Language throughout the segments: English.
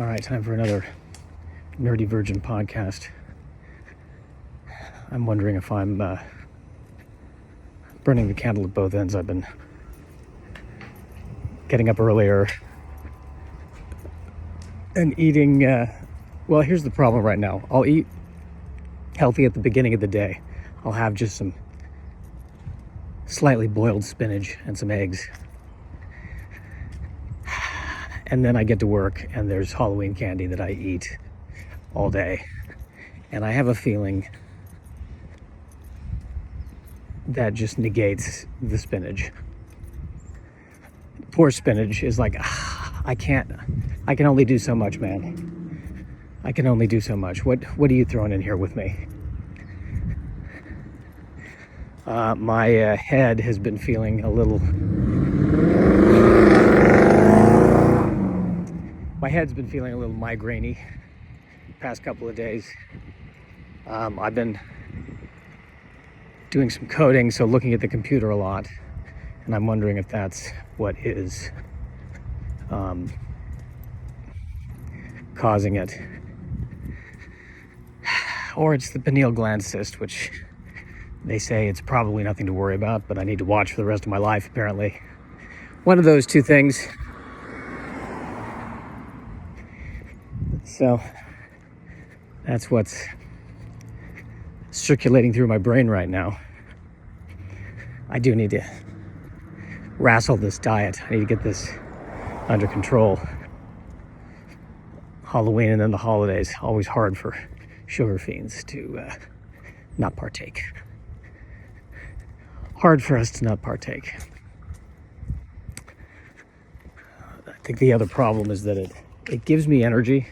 All right, time for another Nerdy Virgin podcast. I'm wondering if I'm burning the candle at both ends. I've been getting up earlier and eating. Well, here's the problem right now. I'll eat healthy at the beginning of the day. I'll have just some slightly boiled spinach and some eggs. And then I get to work and there's Halloween candy that I eat all day. And I have a feeling that just negates the spinach. Poor spinach is like, I can only do so much, man. I can only do so much. What are you throwing in here with me? My head has been feeling a little... My head's been feeling a little migraine-y past couple of days. I've been doing some coding, so looking at the computer a lot, and I'm wondering if that's what is causing it. Or it's the pineal gland cyst, which they say it's probably nothing to worry about, but I need to watch for the rest of my life, apparently. One of those two things. So that's what's circulating through my brain right now. I do need to wrestle this diet. I need to get this under control. Halloween and then the holidays, always hard for sugar fiends to not partake. Hard for us to not partake. I think the other problem is that it gives me energy,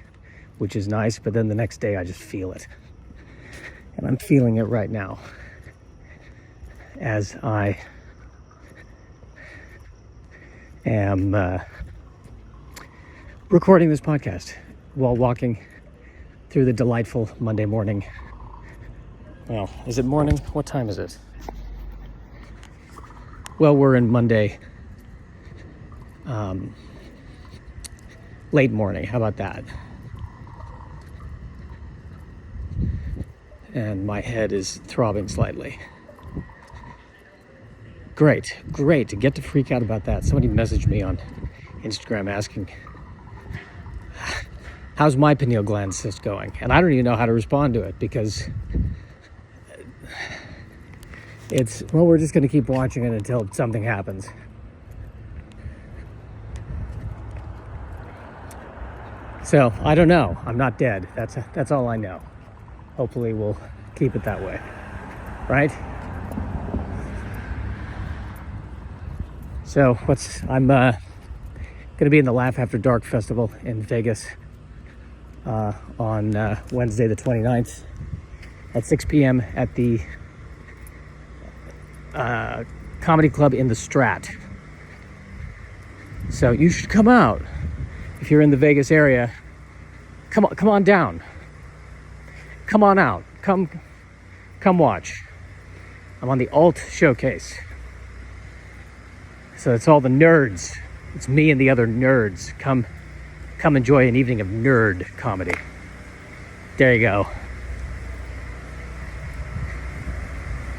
which is nice, but then the next day I just feel it. And I'm feeling it right now as I am recording this podcast while walking through the delightful Monday morning. Well, is it morning? What time is it? Well, we're in Monday, late morning. How about that? And my head is throbbing slightly. Great to get to freak out about that. Somebody messaged me on Instagram asking, how's my pineal gland cyst going? And I don't even know how to respond to it because we're just going to keep watching it until something happens. So, I don't know. I'm not dead. That's all I know. Hopefully we'll keep it that way, right? So I'm gonna be in the Laugh After Dark Festival in Vegas on Wednesday the 29th at 6 p.m. at the Comedy Club in the Strat. So you should come out if you're in the Vegas area. Come on down. Come on out. Come watch. I'm on the Alt Showcase. So it's all the nerds. It's me and the other nerds. Come enjoy an evening of nerd comedy. There you go.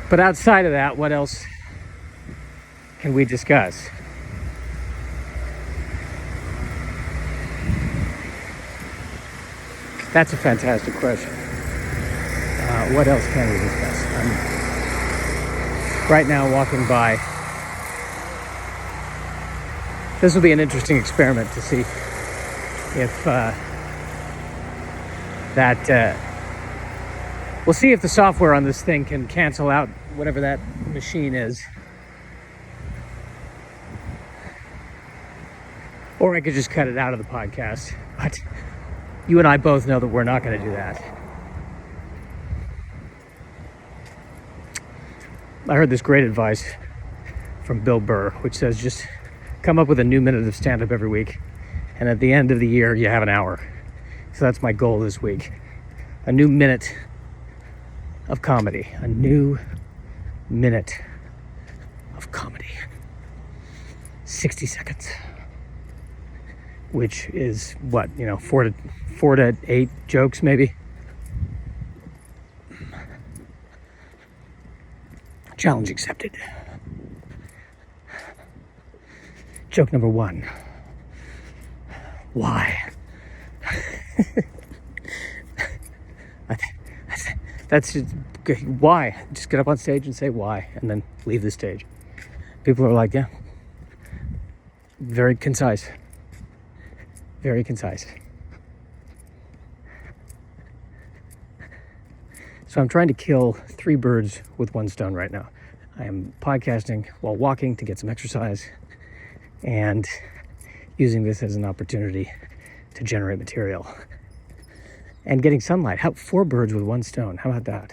But outside of that, what else can we discuss? That's a fantastic question. What else can we discuss? I'm right now walking by. This will be an interesting experiment to see if we'll see if the software on this thing can cancel out whatever that machine is. Or I could just cut it out of the podcast. But you and I both know that we're not going to do that. I heard this great advice from Bill Burr, which says just come up with a new minute of stand-up every week, and at the end of the year, you have an hour. So that's my goal this week. A new minute of comedy. A new minute of comedy. 60 seconds. which is what, 4 to 8 jokes maybe. Challenge accepted. Joke number 1. Why? That's just, why? Just get up on stage and say why, and then leave the stage. People are like, yeah, very concise. Very concise. So I'm trying to kill 3 birds with 1 stone right now. I am podcasting while walking to get some exercise and using this as an opportunity to generate material and getting sunlight. 4 birds with 1 stone. How about that?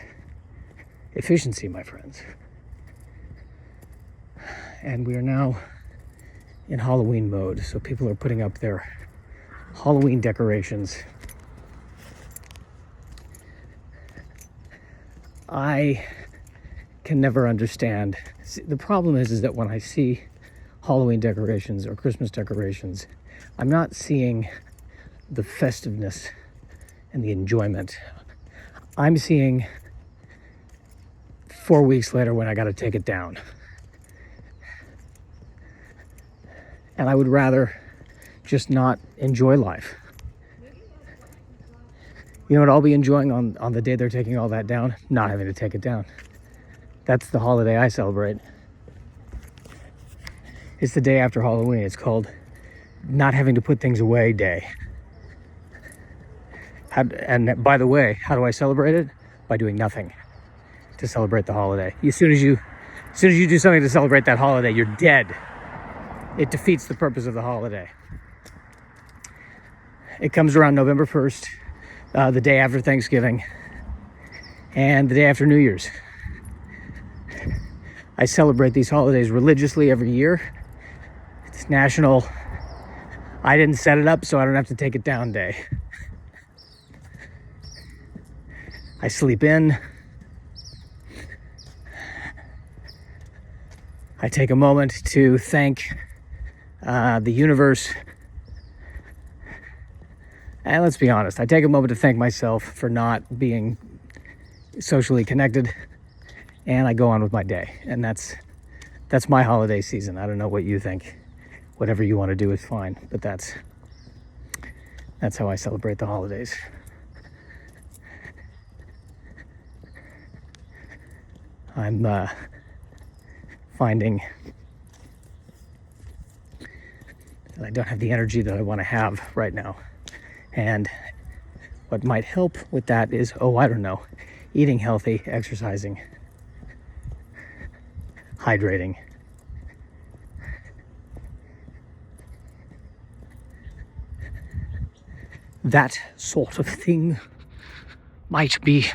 Efficiency, my friends. And we are now in Halloween mode. So people are putting up their Halloween decorations. I can never understand. The problem is that when I see Halloween decorations or Christmas decorations, I'm not seeing the festiveness and the enjoyment. I'm seeing 4 weeks later when I got to take it down. And I would rather just not enjoy life. You know what I'll be enjoying on the day they're taking all that down? Not having to take it down. That's the holiday I celebrate. It's the day after Halloween. It's called not having to put things away day. And by the way, how do I celebrate it? By doing nothing to celebrate the holiday. As soon as you do something to celebrate that holiday, you're dead. It defeats the purpose of the holiday. It comes around November 1st. The day after Thanksgiving and the day after New Year's. I celebrate these holidays religiously every year. It's national, I didn't set it up so I don't have to take it down day. I sleep in. I take a moment to thank the universe. And let's be honest, I take a moment to thank myself for not being socially connected, and I go on with my day. And that's my holiday season. I don't know what you think. Whatever you want to do is fine, but that's how I celebrate the holidays. I'm finding that I don't have the energy that I want to have right now. And what might help with that is, eating healthy, exercising, hydrating. That sort of thing might be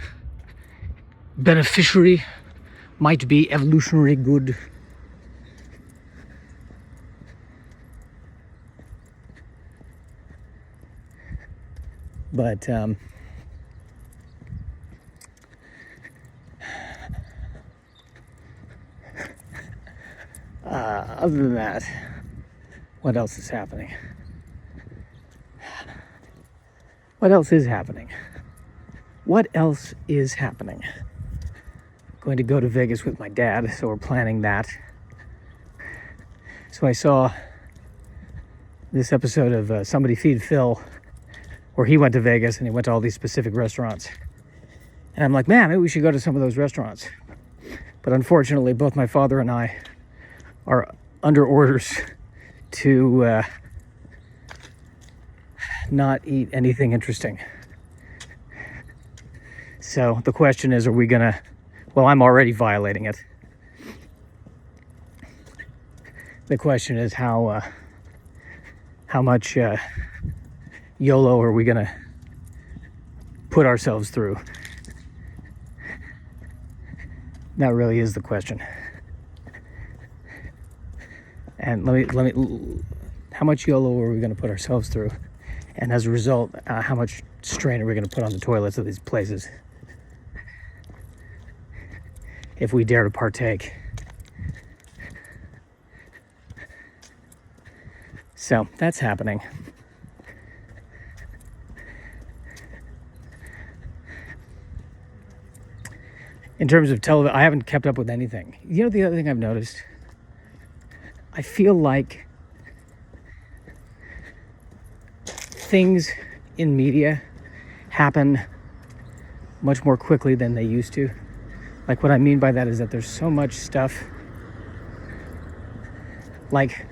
beneficiary, might be evolutionary good. But other than that, what else is happening? What else is happening? Going to go to Vegas with my dad, so we're planning that. So I saw this episode of Somebody Feed Phil, where he went to Vegas and he went to all these specific restaurants. And I'm like, man, maybe we should go to some of those restaurants. But unfortunately, both my father and I are under orders to not eat anything interesting. So the question is, are we gonna, I'm already violating it. The question is how much YOLO are we gonna put ourselves through? That really is the question. And let me how much YOLO are we gonna put ourselves through? And as a result, how much strain are we gonna put on the toilets of these places if we dare to partake? So that's happening. in terms of television, I haven't kept up with anything. You know, the other thing I've noticed, I feel like things in media happen much more quickly than they used to. Like, what I mean by that is that there's so much stuff. Like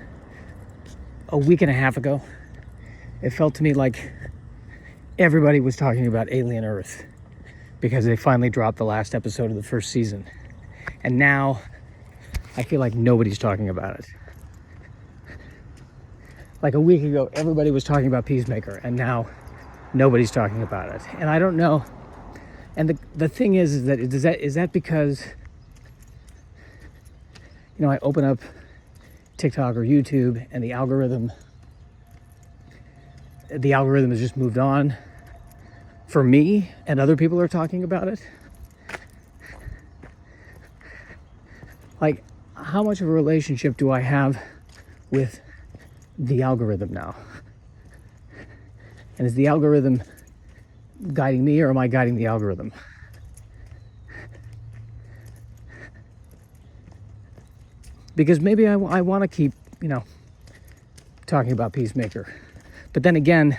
a week and a half ago, it felt to me like everybody was talking about Alien Earth because they finally dropped the last episode of the first season. And now I feel like nobody's talking about it. Like a week ago, everybody was talking about Peacemaker, and now nobody's talking about it. And I don't know. And the thing is that is that because, you know, I open up TikTok or YouTube and the algorithm has just moved on for me, and other people are talking about it. Like, how much of a relationship do I have with the algorithm now? And is the algorithm guiding me, or am I guiding the algorithm? Because maybe I want to keep, you know, talking about Peacemaker. But then again,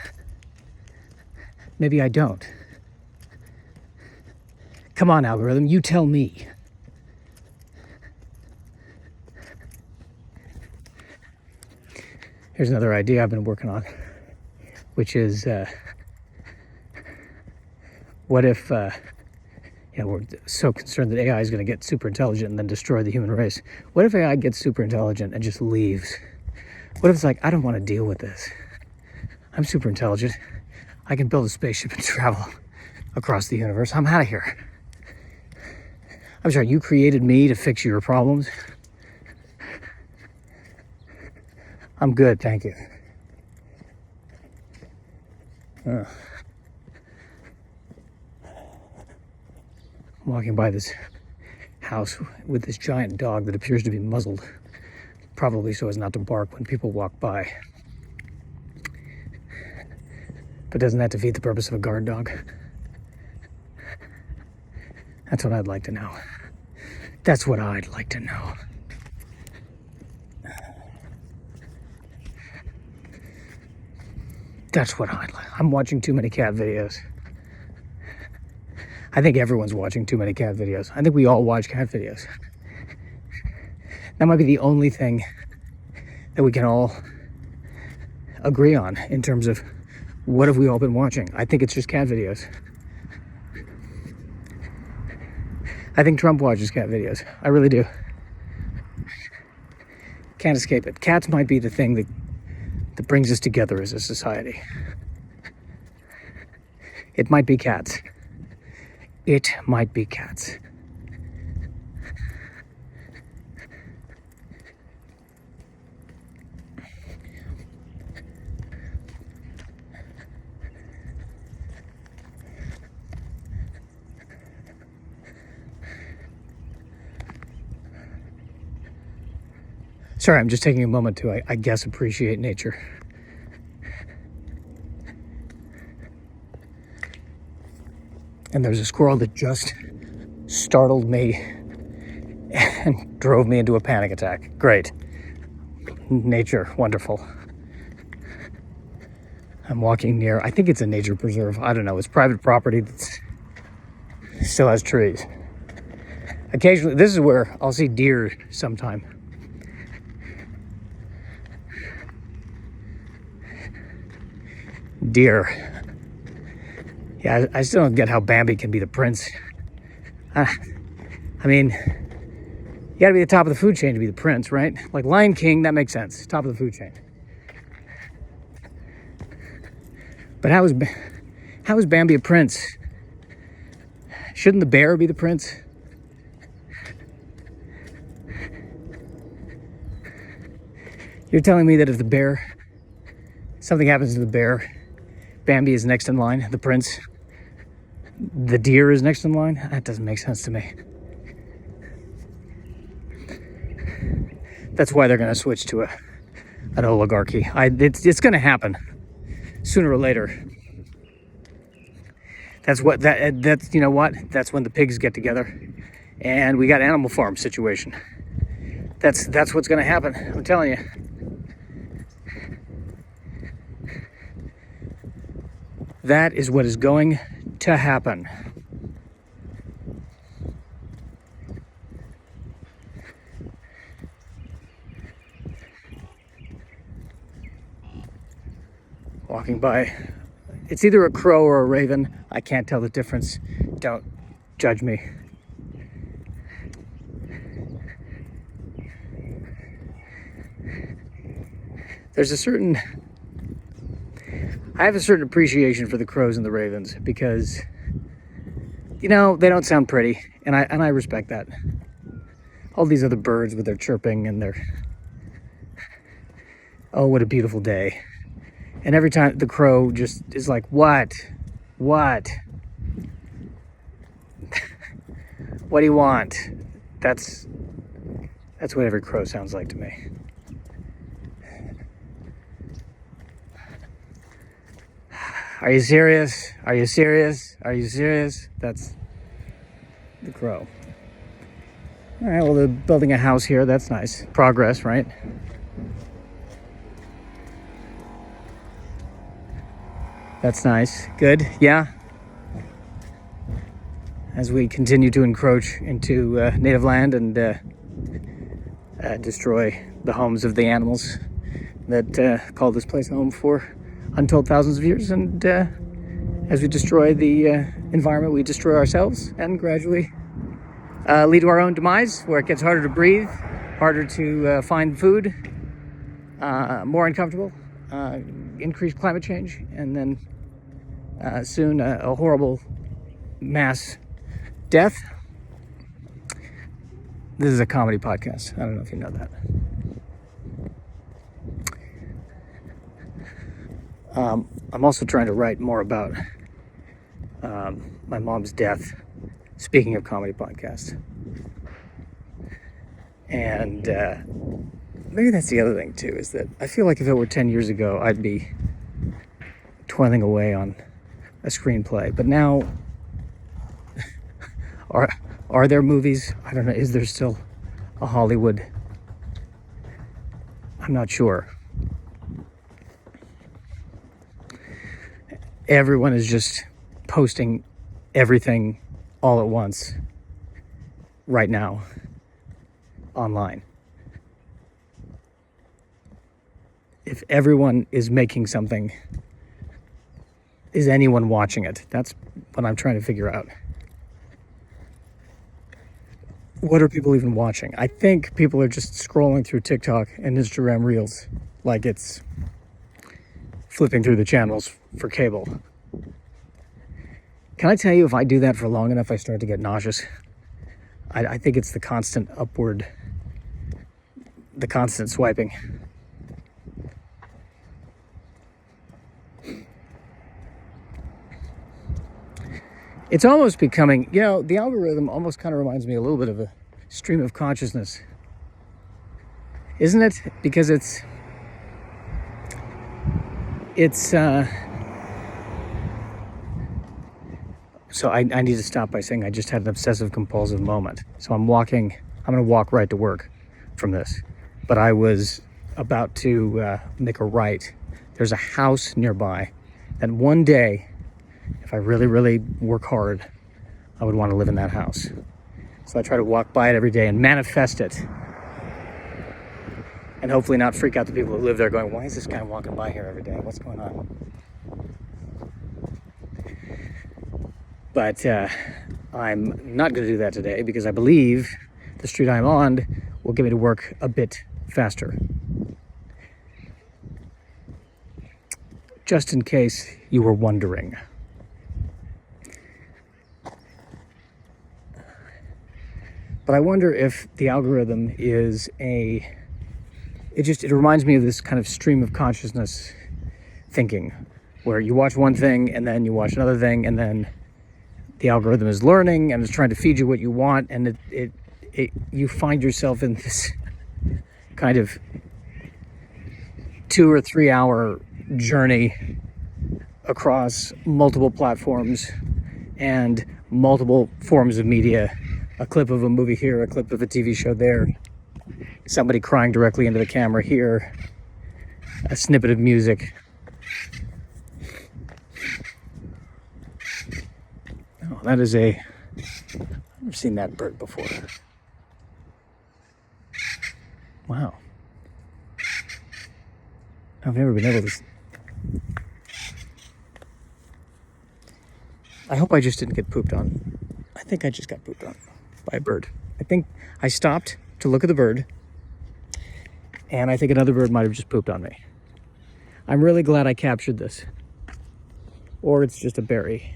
maybe I don't. Come on, algorithm, you tell me. Here's another idea I've been working on, which is, what if, we're so concerned that AI is going to get super intelligent and then destroy the human race. What if AI gets super intelligent and just leaves? What if it's like, I don't want to deal with this. I'm super intelligent. I can build a spaceship and travel across the universe. I'm out of here. I'm sorry, you created me to fix your problems. I'm good, thank you. I'm walking by this house with this giant dog that appears to be muzzled, probably so as not to bark when people walk by. But doesn't that defeat the purpose of a guard dog? That's what I'd like to know. That's what I'd like to know. That's what I'd like. I'm watching too many cat videos. I think everyone's watching too many cat videos. I think we all watch cat videos. That might be the only thing that we can all agree on in terms of what have we all been watching. I think it's just cat videos. I think Trump watches cat videos. I really do. Can't escape it. Cats might be the thing that brings us together as a society. It might be cats. It might be cats. Sorry, I'm just taking a moment to, I guess, appreciate nature. And there's a squirrel that just startled me and drove me into a panic attack. Great. Nature, wonderful. I'm walking near, I think it's a nature preserve. I don't know, it's private property that still has trees. Occasionally, this is where I'll see deer sometime. Deer. Yeah, I still don't get how Bambi can be the prince. I mean, you gotta be the top of the food chain to be the prince, right? Like Lion King, that makes sense. Top of the food chain. But how is Bambi a prince? Shouldn't the bear be the prince? You're telling me that if something happens to the bear, Bambi is next in line, the prince? The deer is next in line? That doesn't make sense to me. That's why they're going to switch to an oligarchy. It's going to happen sooner or later. That's you know what? That's when the pigs get together and we got animal farm situation. That's what's going to happen. I'm telling you. That is what is going to happen. Walking by, it's either a crow or a raven. I can't tell the difference. Don't judge me. I have a certain appreciation for the crows and the ravens because, they don't sound pretty, and I respect that. All these other birds with their chirping and their, oh, what a beautiful day. And every time the crow just is like, what? What do you want? That's what every crow sounds like to me. Are you serious? Are you serious? Are you serious? That's the crow. All right, well, they're building a house here. That's nice. Progress, right? That's nice. Good. Yeah. As we continue to encroach into native land and destroy the homes of the animals that call this place home for untold thousands of years, and as we destroy the environment, we destroy ourselves and gradually lead to our own demise, where it gets harder to breathe, harder to find food, more uncomfortable, increased climate change, and then soon a horrible mass death. This is a comedy podcast. I don't know if you know that. I'm also trying to write more about my mom's death, speaking of comedy podcasts. And maybe that's the other thing, too, is that I feel like if it were 10 years ago, I'd be toiling away on a screenplay. But now, are there movies? I don't know. Is there still a Hollywood? I'm not sure. Everyone is just posting everything all at once right now online. If everyone is making something, is anyone watching it? That's what I'm trying to figure out. What are people even watching? I think people are just scrolling through TikTok and Instagram Reels like it's flipping through the channels for cable. Can I tell you, if I do that for long enough, I start to get nauseous. I think it's the constant upward, the constant swiping. It's almost becoming, the algorithm almost kind of reminds me a little bit of a stream of consciousness. Isn't it? Because so I need to stop by saying I just had an obsessive compulsive moment. So I'm going to walk right to work from this. But I was about to make a right. There's a house nearby that one day, if I really, really work hard, I would want to live in that house. So I try to walk by it every day and manifest it. And hopefully not freak out the people who live there going, why is this guy walking by here every day? What's going on? But I'm not going to do that today because I believe the street I'm on will get me to work a bit faster. Just in case you were wondering. But I wonder if the algorithm is it reminds me of this kind of stream of consciousness thinking, where you watch one thing and then you watch another thing, and then the algorithm is learning and is trying to feed you what you want, and you find yourself in this kind of 2 or 3 hour journey across multiple platforms and multiple forms of media a clip of a movie here, a clip of a TV show there, somebody crying directly into the camera here, a snippet of music. Oh, that is I've never seen that bird before. Wow. I've never been able to. I hope I just didn't get pooped on. I think I just got pooped on by a bird. I think I stopped to look at the bird, and I think another bird might have just pooped on me. I'm really glad I captured this. Or it's just a berry.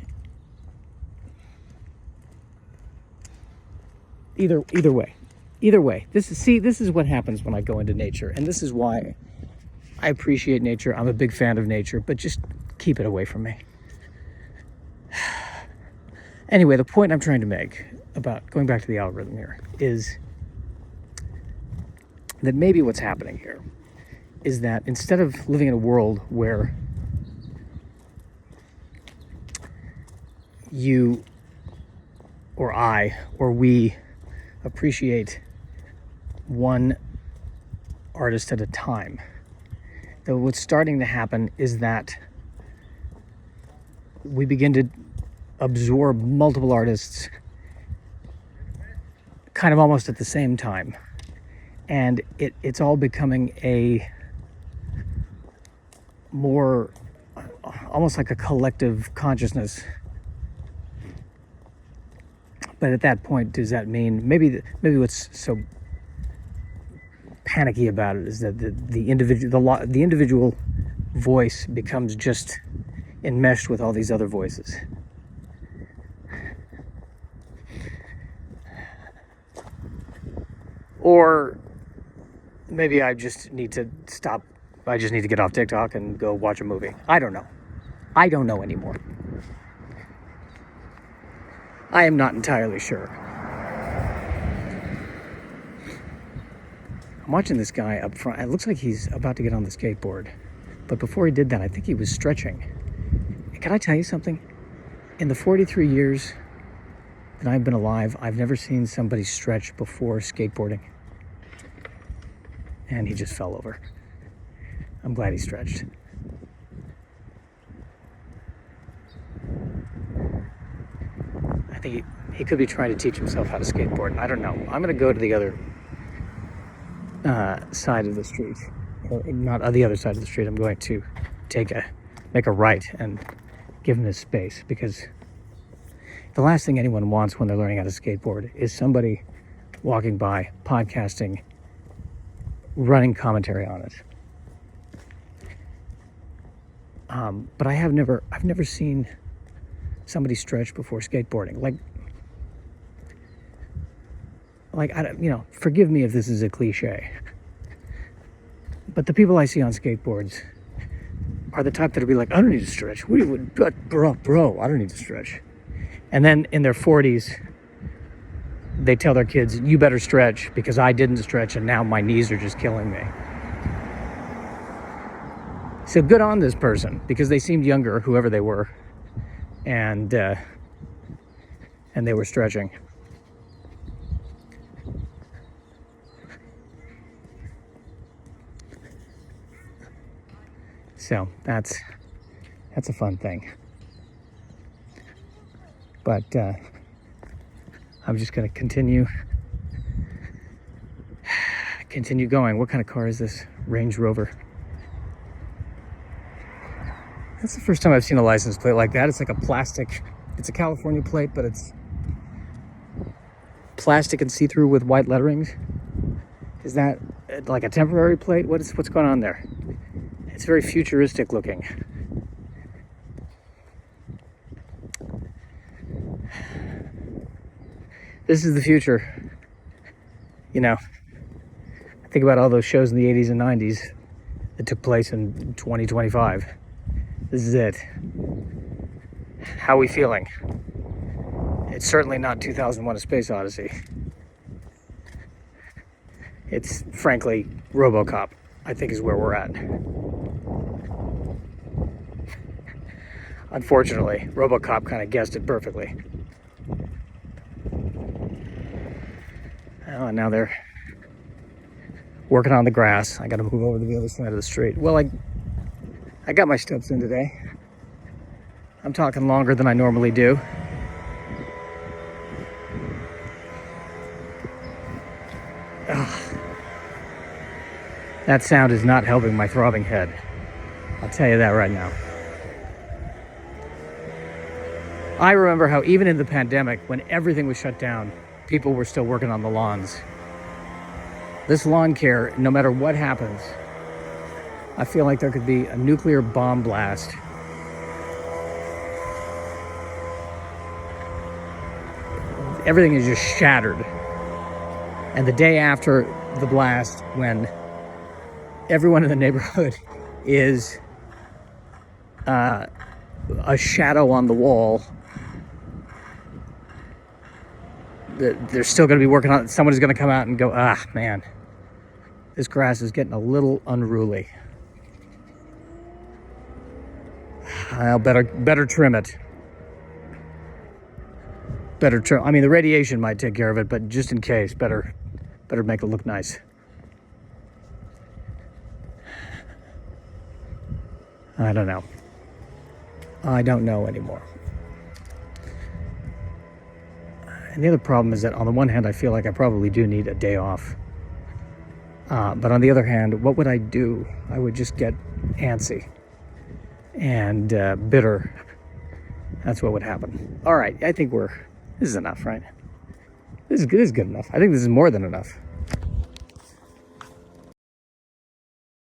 Either way. This is what happens when I go into nature, and this is why I appreciate nature. I'm a big fan of nature, but just keep it away from me. Anyway, the point I'm trying to make about going back to the algorithm here is that maybe what's happening here is that instead of living in a world where you or I or we appreciate one artist at a time, that what's starting to happen is that we begin to absorb multiple artists kind of almost at the same time, and it's all becoming a more almost like a collective consciousness. But at that point, does that mean maybe what's so panicky about it is that the individual voice becomes just enmeshed with all these other voices? Or maybe I just need to stop. I just need to get off TikTok and go watch a movie. I don't know. I don't know anymore. I am not entirely sure. I'm watching this guy up front. It looks like he's about to get on the skateboard. But before he did that, I think he was stretching. And can I tell you something? In the 43 years that I've been alive, I've never seen somebody stretch before skateboarding. And he just fell over. I'm glad he stretched. I think he could be trying to teach himself how to skateboard. I don't know. I'm going to go to the other side of the street. Not on the other side of the street. I'm going to make a right and give him his space, because the last thing anyone wants when they're learning how to skateboard is somebody walking by, podcasting, running commentary on it. But I've never seen somebody stretch before skateboarding. Like I don't, forgive me if this is a cliche, but the people I see on skateboards are the type that'll be like, I don't need to stretch. Bro, I don't need to stretch. And then in their 40s, they tell their kids, you better stretch because I didn't stretch and now my knees are just killing me. So good on this person, because they seemed younger, whoever they were, and they were stretching. So that's a fun thing. But I'm just going to continue going. What kind of car is this? Range Rover. That's the first time I've seen a license plate like that. It's like it's a California plate, but it's plastic and see-through with white letterings. Is that like a temporary plate? What's going on there? It's very futuristic looking. This is the future. I think about all those shows in the 80s and 90s that took place in 2025. This is it. How are we feeling? It's certainly not 2001: A Space Odyssey. It's, frankly, RoboCop, I think, is where we're at. Unfortunately, RoboCop kind of guessed it perfectly. Oh, and now they're working on the grass. I got to move over to the other side of the street. Well, I got my steps in today. I'm talking longer than I normally do. Ugh. That sound is not helping my throbbing head. I'll tell you that right now. I remember how even in the pandemic, when everything was shut down, people were still working on the lawns. This lawn care, no matter what happens, I feel like there could be a nuclear bomb blast. Everything is just shattered. And the day after the blast, when everyone in the neighborhood is a shadow on the wall, they're still going to be working on it. Someone's going to come out and go, ah, man, this grass is getting a little unruly. I'll better trim it. Better trim. I mean, the radiation might take care of it, but just in case, better make it look nice. I don't know. I don't know anymore. And the other problem is that on the one hand, I feel like I probably do need a day off. But on the other hand, what would I do? I would just get antsy and bitter. That's what would happen. All right, I think this is enough, right? This is good enough. I think this is more than enough.